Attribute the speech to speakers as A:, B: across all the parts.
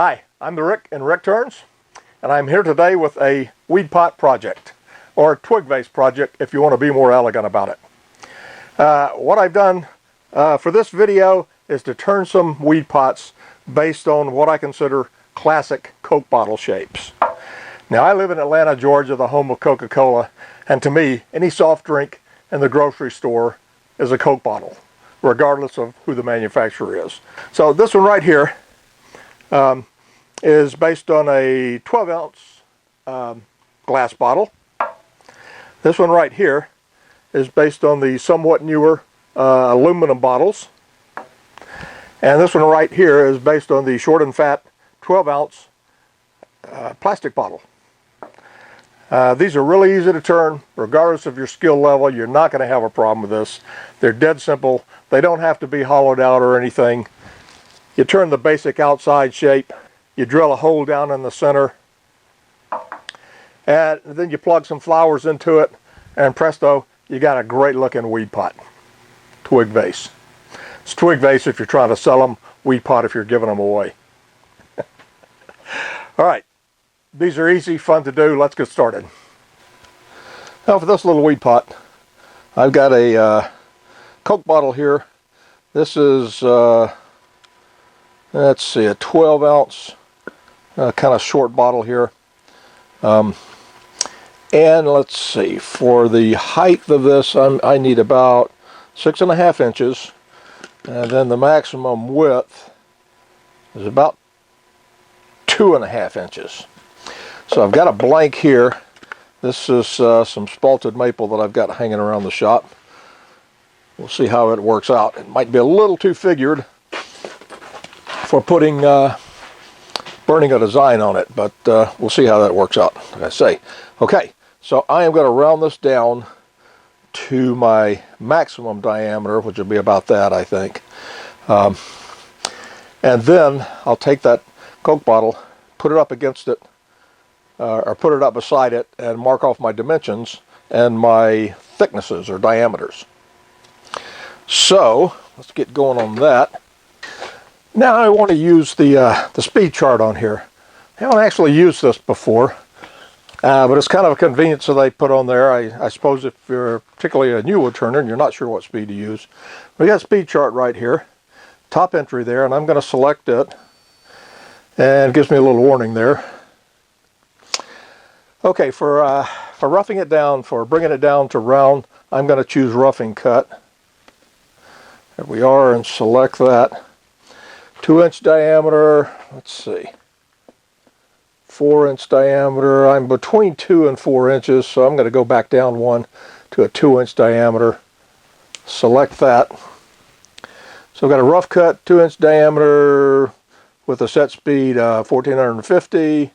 A: Hi, I'm the Rick in Rick Turns, and I'm here today with a weed pot project, or twig vase project if you want to be more elegant about it. What I've done for this video is to turn some weed pots based on what I consider classic Coke bottle shapes. Now, I live in Atlanta, Georgia, the home of Coca-Cola, and to me, any soft drink in the grocery store is a Coke bottle, regardless of who the manufacturer is. So this one right here is based on a 12-ounce glass bottle. This one right here is based on the somewhat newer aluminum bottles. And this one right here is based on the short and fat 12-ounce plastic bottle. These are really easy to turn, regardless of your skill level. You're not going to have a problem with this. They're dead simple. They don't have to be hollowed out or anything. You turn the basic outside shape, you drill a hole down in the center, and then you plug some flowers into it, and presto, you got a great looking weed pot. Twig vase. It's twig vase if you're trying to sell them, weed pot if you're giving them away. Alright, these are easy, fun to do. Let's get started. Now for this little weed pot, I've got a Coke bottle here. This is let's see, a 12-ounce kind of short bottle here. And let's see, for the height of this, I need about 6.5 inches. And then the maximum width is about 2.5 inches. So I've got a blank here. This is some spalted maple that I've got hanging around the shop. We'll see how it works out. It might be a little too figured for putting burning a design on it, but we'll see how that works out, like I say. Okay, so I am going to round this down to my maximum diameter, which will be about that, I think. And then I'll take that Coke bottle, put it up against it, or put it up beside it, and mark off my dimensions and my thicknesses or diameters. So let's get going on that. Now I want to use the speed chart on here. I haven't actually used this before, but it's kind of a convenience that they put on there. I suppose if you're particularly a new wood turner and you're not sure what speed to use, we got a speed chart right here, top entry there, and I'm going to select it, and it gives me a little warning there. Okay, for roughing it down, for bringing it down to round, I'm going to choose roughing cut. There we are, and select that. 2-inch diameter, let's see, 4-inch diameter. I'm between 2 and 4 inches, so I'm going to go back down one to a 2-inch diameter. Select that. So I've got a rough cut, 2-inch diameter with a set speed 1450,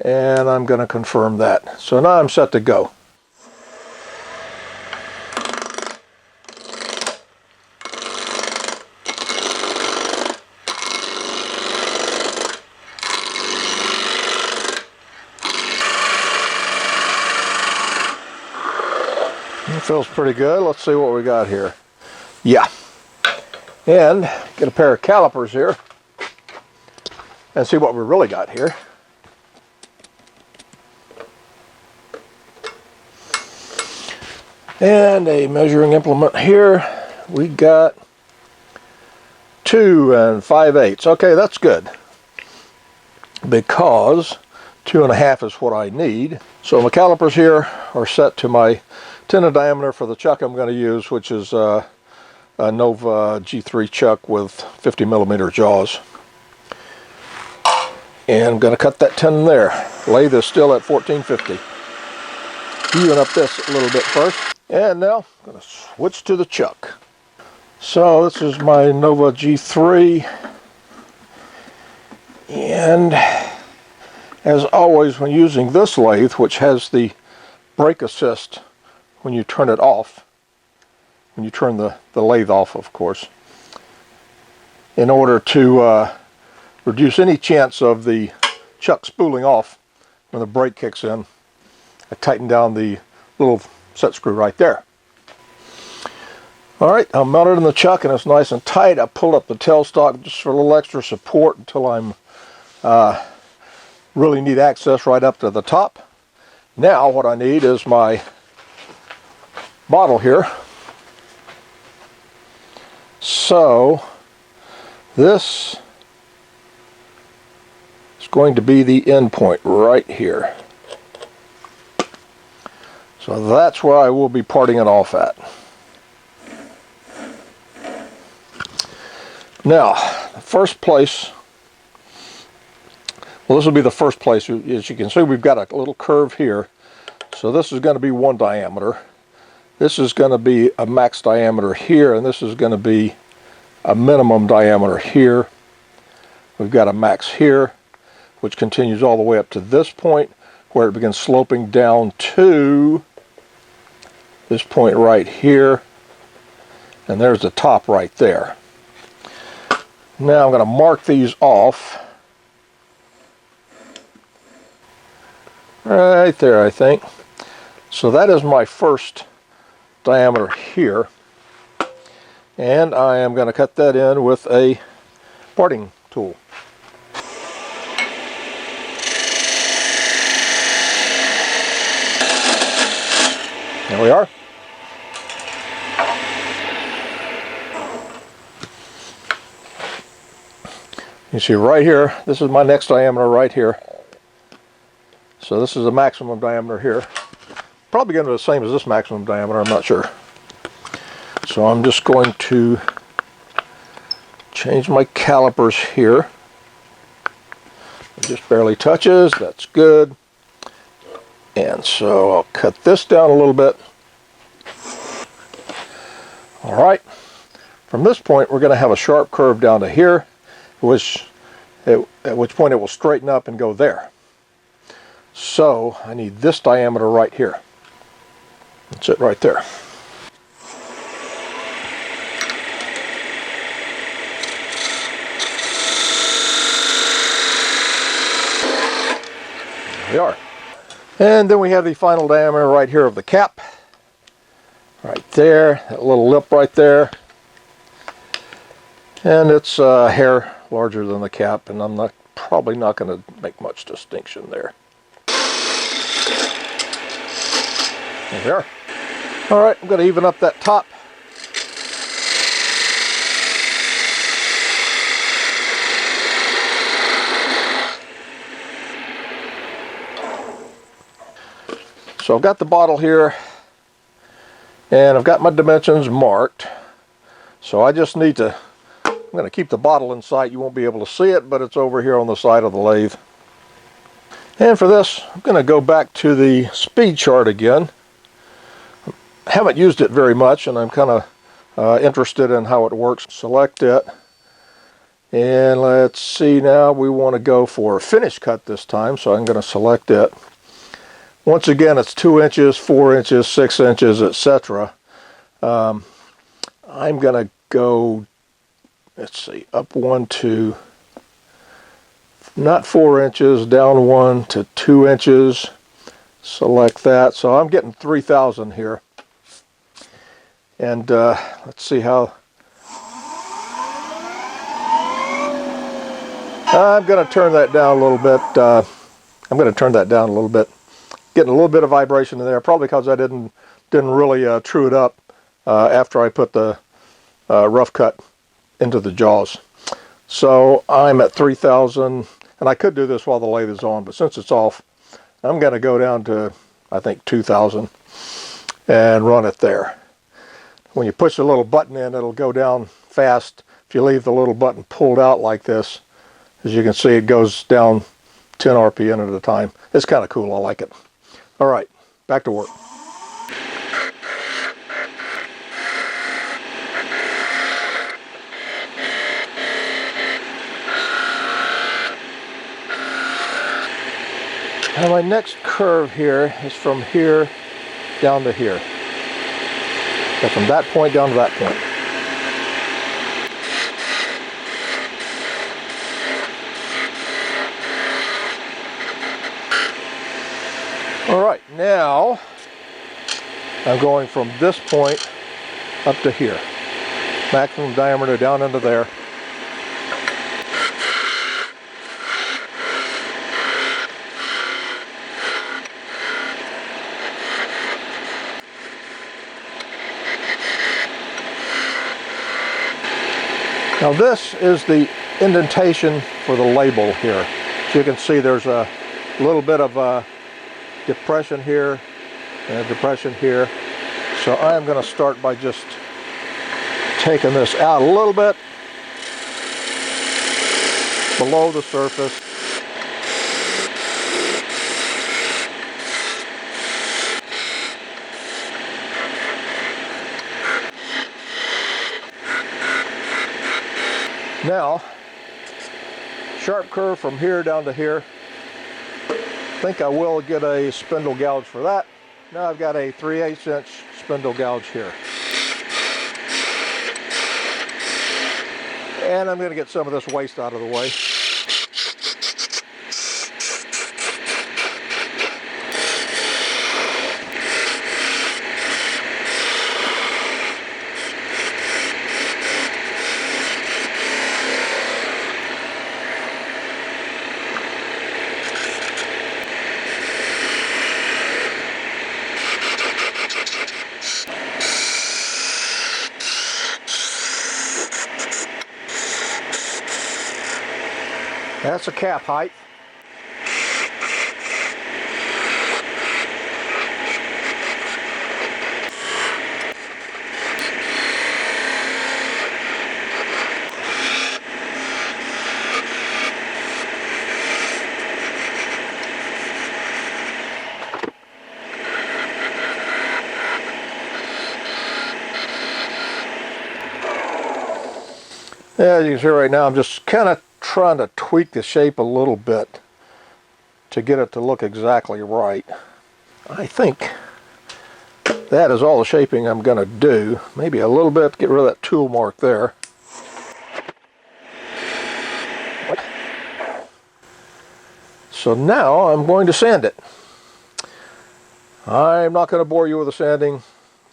A: and I'm going to confirm that. So now I'm set to go. It feels pretty good. Let's see what we got here. Yeah. And get a pair of calipers here and see what we really got here. And a measuring implement here. We got 2 5/8. Okay, that's good, because 2.5 is what I need. So my calipers here are set to my tenon diameter for the chuck I'm going to use, which is a Nova G3 chuck with 50mm jaws. And I'm going to cut that tenon there. Lay this still at 1450. Even up this a little bit first. And now I'm going to switch to the chuck. So this is my Nova G3. And as always, when using this lathe, which has the brake assist when you turn it off, when you turn the lathe off, of course, in order to reduce any chance of the chuck spooling off when the brake kicks in, I tighten down the little set screw right there. Alright, I'm mounted in the chuck and it's nice and tight. I pulled up the tailstock just for a little extra support until I'm Really need access right up to the top. Now what I need is my bottle here. So this is going to be the end point right here. So that's where I will be parting it off at. Now, the first place, well, this will be the first place. As you can see, we've got a little curve here. So this is going to be one diameter. This is going to be a max diameter here, and this is going to be a minimum diameter here. We've got a max here, which continues all the way up to this point, where it begins sloping down to this point right here. And there's the top right there. Now I'm going to mark these off. Right there, I think. So that is my first diameter here. And I am going to cut that in with a parting tool. There we are. You see right here, this is my next diameter right here. So this is the maximum diameter here. Probably going to be the same as this maximum diameter, I'm not sure. So I'm just going to change my calipers here. It just barely touches, that's good. And so I'll cut this down a little bit. Alright, from this point we're going to have a sharp curve down to here, at which point it will straighten up and go there. So I need this diameter right here. That's it right there. There we are. And then we have the final diameter right here of the cap. Right there, that little lip right there. And it's a hair larger than the cap, and I'm probably not going to make much distinction there. There we are. Alright, I'm going to even up that top. So I've got the bottle here, and I've got my dimensions marked. So I just need to, I'm going to keep the bottle in sight. You won't be able to see it, but it's over here on the side of the lathe. And for this, I'm going to go back to the speed chart again. I haven't used it very much, and I'm kind of interested in how it works. Select it. And let's see, now we want to go for a finish cut this time, so I'm going to select it. Once again, it's 2 inches, 4 inches, 6 inches, etc. I'm going to go, let's see, up 1 to, not 4 inches, down 1 to 2 inches. Select that. So I'm getting 3,000 here. And let's see how. I'm going to turn that down a little bit. I'm going to turn that down a little bit. Getting a little bit of vibration in there, probably because I didn't really true it up after I put the rough cut into the jaws. So I'm at 3,000, and I could do this while the lathe is on, but since it's off, I'm going to go down to, I think, 2,000 and run it there. When you push the little button in, it'll go down fast. If you leave the little button pulled out like this, as you can see, it goes down 10 RPM at a time. It's kind of cool. I like it. All right, back to work. Now my next curve here is from here down to here. So from that point down to that point. Alright, now I'm going from this point up to here. Maximum diameter down into there. Now this is the indentation for the label here. As you can see, there's a little bit of a depression here and a depression here. So I'm going to start by just taking this out a little bit below the surface. Now, sharp curve from here down to here. I think I will get a spindle gouge for that. Now I've got a 3/8 inch spindle gouge here. And I'm going to get some of this waste out of the way. That's a cap height. Yeah, as you can see right now, I'm just kind of trying to tweak the shape a little bit to get it to look exactly right. I think that is all the shaping I'm going to do. Maybe a little bit to get rid of that tool mark there. So now I'm going to sand it. I'm not going to bore you with the sanding.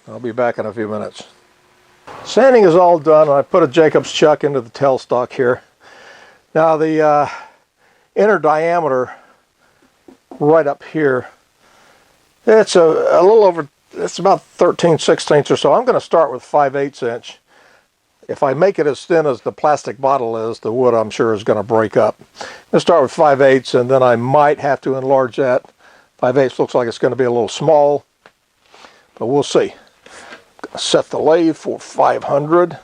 A: I'll be back in a few minutes. Sanding is all done. I put a Jacob's chuck into the tailstock here. Now the inner diameter right up here, it's a little over, it's about 13/16 or so. I'm going to start with 5/8 inch. If I make it as thin as the plastic bottle is, the wood I'm sure is going to break up. I'm going to start with 5/8 and then I might have to enlarge that. 5/8 looks like it's going to be a little small, but we'll see. I'm going to set the lathe for 500.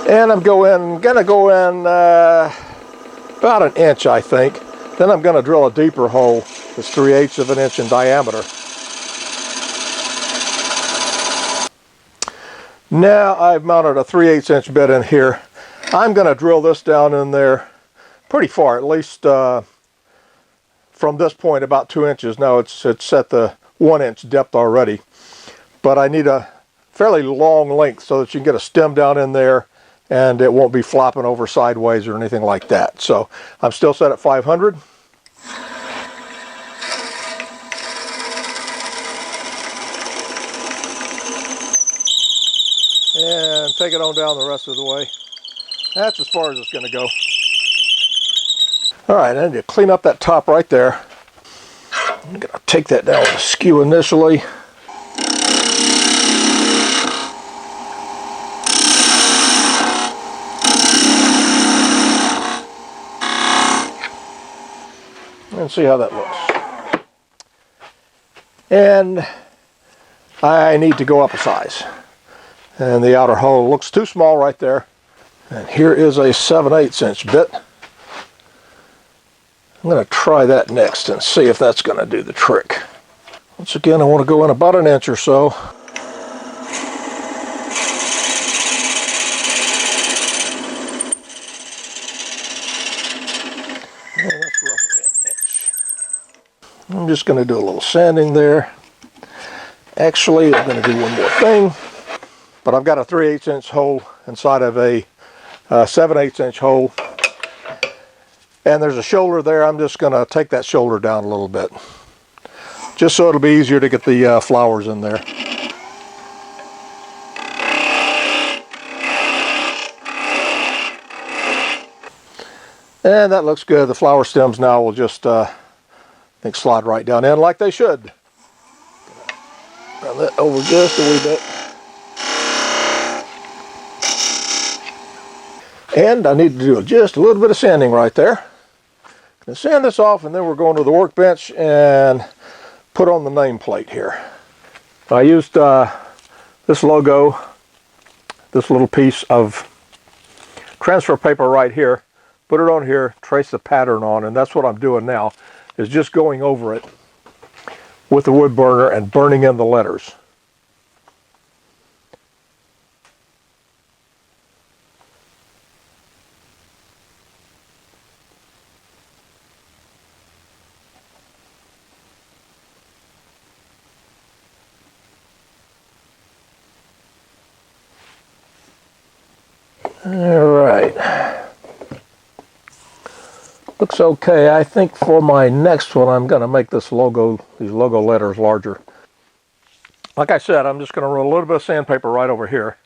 A: And I'm going to go in about an inch, I think. Then I'm going to drill a deeper hole that's 3/8 of an inch in diameter. Now I've mounted a 3/8 inch bit in here. I'm going to drill this down in there pretty far, at least from this point about 2 inches. Now it's at the 1 inch depth already. But I need a fairly long length so that you can get a stem down in there and it won't be flopping over sideways or anything like that. So I'm still set at 500. And take it on down the rest of the way. That's as far as it's going to go. All right, I need to clean up that top right there. I'm going to take that down with a skew initially. And see how that looks. And I need to go up a size. And the outer hole looks too small right there. And here is a 7/8 inch bit. I'm going to try that next and see if that's going to do the trick. Once again, I want to go in about an inch or so. And that's roughly an inch. I'm just going to do a little sanding there. Actually, I'm going to do one more thing. But I've got a 3/8 inch hole inside of a 7/8 inch hole. And there's a shoulder there. I'm just going to take that shoulder down a little bit. Just so it'll be easier to get the flowers in there. And that looks good. The flower stems now will just, I think, slide right down in like they should. Run that over just a wee bit. And I need to do just a little bit of sanding right there. Gonna sand this off, and then we're going to the workbench and put on the nameplate here. I used this logo, this little piece of transfer paper right here, put it on here, trace the pattern on, and that's what I'm doing now, is just going over it with the wood burner and burning in the letters. Alright. Looks okay. I think for my next one I'm going to make this logo, these logo letters larger. Like I said, I'm just going to run a little bit of sandpaper right over here.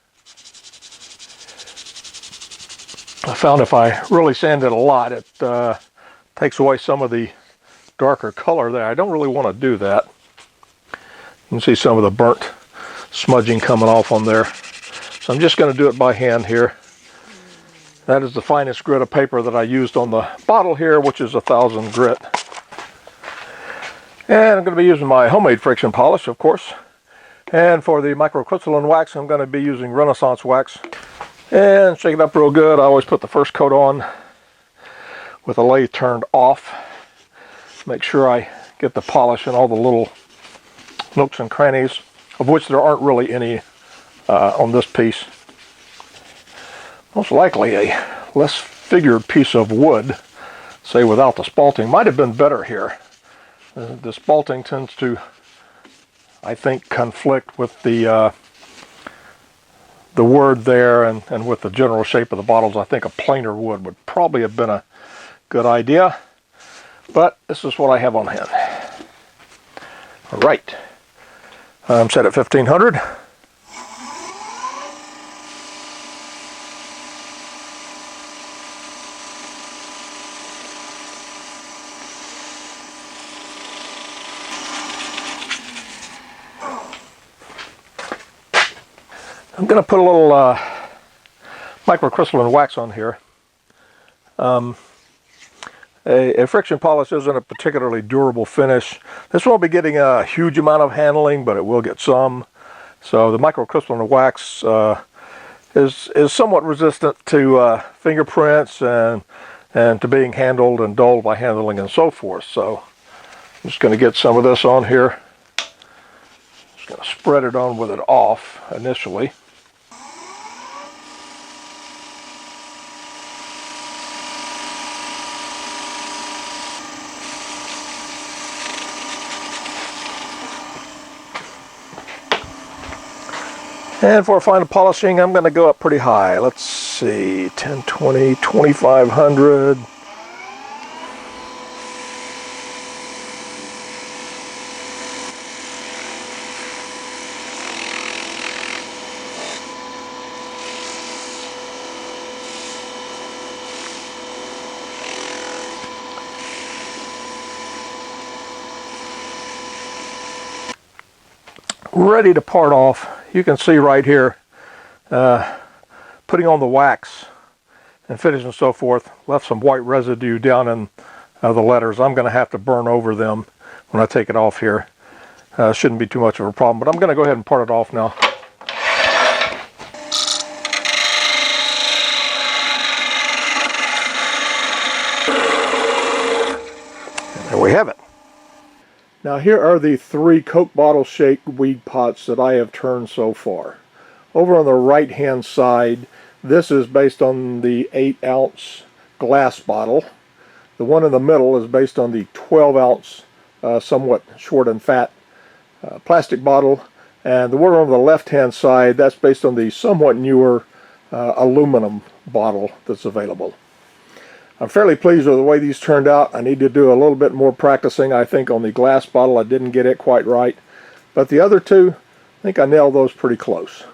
A: I found if I really sand it a lot, it takes away some of the darker color there. I don't really want to do that. You can see some of the burnt smudging coming off on there. So I'm just going to do it by hand here. That is the finest grit of paper that I used on the bottle here, which is 1000 grit. And I'm going to be using my homemade friction polish, of course. And for the microcrystalline wax, I'm going to be using Renaissance wax. And shake it up real good. I always put the first coat on with the lathe turned off. Make sure I get the polish in all the little nooks and crannies, of which there aren't really any on this piece. Most likely a less figured piece of wood, say without the spalting, might have been better here. The spalting tends to, I think, conflict with the word there and with the general shape of the bottles. I think a plainer wood would probably have been a good idea, but this is what I have on hand. All right, I'm set at 1500. I'm going to put a little microcrystalline wax on here. A friction polish isn't a particularly durable finish. This won't be getting a huge amount of handling, but it will get some. So the microcrystalline wax is somewhat resistant to fingerprints and to being handled and dulled by handling and so forth. So I'm just going to get some of this on here. Just going to spread it on with it off initially. And for final polishing, I'm going to go up pretty high. Let's see, 10, 20, 2500. Ready to part off. You can see right here, putting on the wax and finish and so forth, left some white residue down in the letters. I'm going to have to burn over them when I take it off here. Shouldn't be too much of a problem, but I'm going to go ahead and part it off now. And there we have it. Now here are the 3 Coke bottle shaped weed pots that I have turned so far. Over on the right hand side, this is based on the 8-ounce glass bottle. The one in the middle is based on the 12-ounce somewhat short and fat plastic bottle, and the one on the left hand side, that's based on the somewhat newer aluminum bottle that's available. I'm fairly pleased with the way these turned out. I need to do a little bit more practicing. I think on the glass bottle I didn't get it quite right, but the other two, I think I nailed those pretty close.